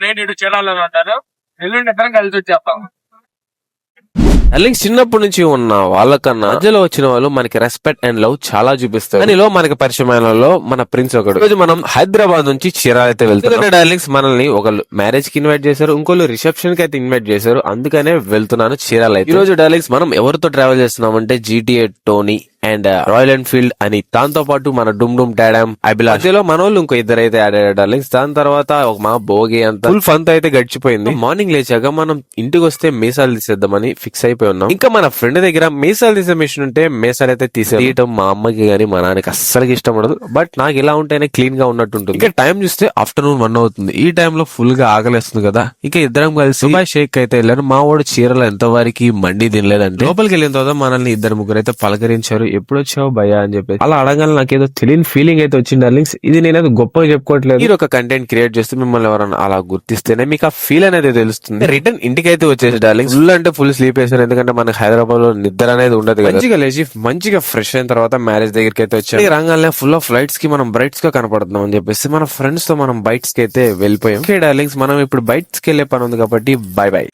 నేను ఇటు చీరాలలో ఉంటాను. ఎల్లుండి ఇద్దరం కలిసి వచ్చేస్తాం. డార్లింగ్స్, చిన్నప్పటి నుంచి ఉన్న వాళ్ళకన్నా మధ్యలో వచ్చిన వాళ్ళు మనకి రెస్పెక్ట్ అండ్ లవ్ చాలా చూపిస్తారు. దానిలో మనకి పరిచయమైన వాళ్ళలో మన ప్రిన్స్ ఒకడు. రోజు మనం హైదరాబాద్ నుంచి చీరాల అయితే వెళ్తున్నాం. డార్లింగ్స్, మనల్ని ఒకళ్ళు మ్యారేజ్ కి ఇన్వైట్ చేశారు, ఇంకోళ్ళు రిసెప్షన్ కి అయితే ఇన్వైట్ చేశారు. అందుకనే వెళ్తున్నాను చీరాల అయితే. ఈ రోజు డార్లింగ్స్ మనం ఎవరితో ట్రావెల్ చేస్తున్నామంటే GTA Tony and royal Enfield అని, దాంతో పాటు మన డుమ్ డుమ్ డాడమ్ అభిలాష్, మధ్యలో మన వాళ్ళు ఇంకో ఇద్దరు అయితే యాడ్ అయ్యారు డార్లింగ్స్. దాని తర్వాత ఒక మా భోగి అంతా ఫుల్ ఫన్ అయితే గడిచిపోయింది. మార్నింగ్ లేచాక మనం ఇంటికి వస్తే మీసాలు తీసేద్దామని ఫిక్స్ అయిపోయి ఉన్నాం. ఇంకా మన ఫ్రెండ్ దగ్గర మీసాలు తీసే మిషన్ ఉంటే మీసాలు అయితే తీయటం మా అమ్మకి గానీ మా నాన్నకి అస్సలకి ఇష్టం ఉండదు. బట్ నాకు ఇలా ఉంటేనే క్లీన్ గా ఉన్నట్టుంటుంది. ఇంకా టైం చూస్తే ఆఫ్టర్నూన్ 1 అవుతుంది. ఈ టైంలో ఫుల్ గా ఆకలిస్తుంది కదా. ఇక ఇద్దరం కలిసి దుబాయ్ షేక్ అయితే వెళ్ళారు. మా వాడు చీరలో ఎంత వరకు మండి తినలేదంటే లోపలికి వెళ్ళిన తర్వాత మనల్ని ఇద్దరు ముగ్గురు అయితే పలకరించారు. ఎప్పుడు వచ్చావు భయ్యా అని చెప్పి. అలా అడగాలి నాకేదో తెలియని ఫీలింగ్ అయితే వచ్చింది డార్లింగ్స్. ఇది నేనేదో గొప్పగా చెప్పుకోవట్లేదు. మీరు ఒక కంటెంట్ క్రియేట్ చేస్తే మిమ్మల్ని ఎవరైనా అలా గుర్తిస్తేనే మీకు ఆ ఫీల్ అనేది తెలుస్తుంది. రిటర్న్ ఇంటికి అయితే వచ్చేసి డార్లింగ్స్ ఫుల్ అంటే ఫుల్ స్లీప్ వేసాను. ఎందుకంటే మనకి హైదరాబాద్ లో నిద్ర అనేది ఉండదు కదా. మంచిగా లేచి మంచిగా ఫ్రెష్ అయిన తర్వాత మ్యారేజ్ దగ్గరికి అయితే వచ్చాను. ఈ రంగాల్లో ఫుల్ ఆఫ్ ఫ్లైట్స్ కి మనం బ్రైట్స్ గా కనపడుతున్నాం అని చెప్పేసి మన ఫ్రెండ్స్ తో మనం బైట్స్ కి అయితే వెళ్ళిపోయాం. ఓకే డార్లింగ్స్, మనం ఇప్పుడు బైట్స్ కి వెళ్ళే పని ఉంది కాబట్టి బై బై.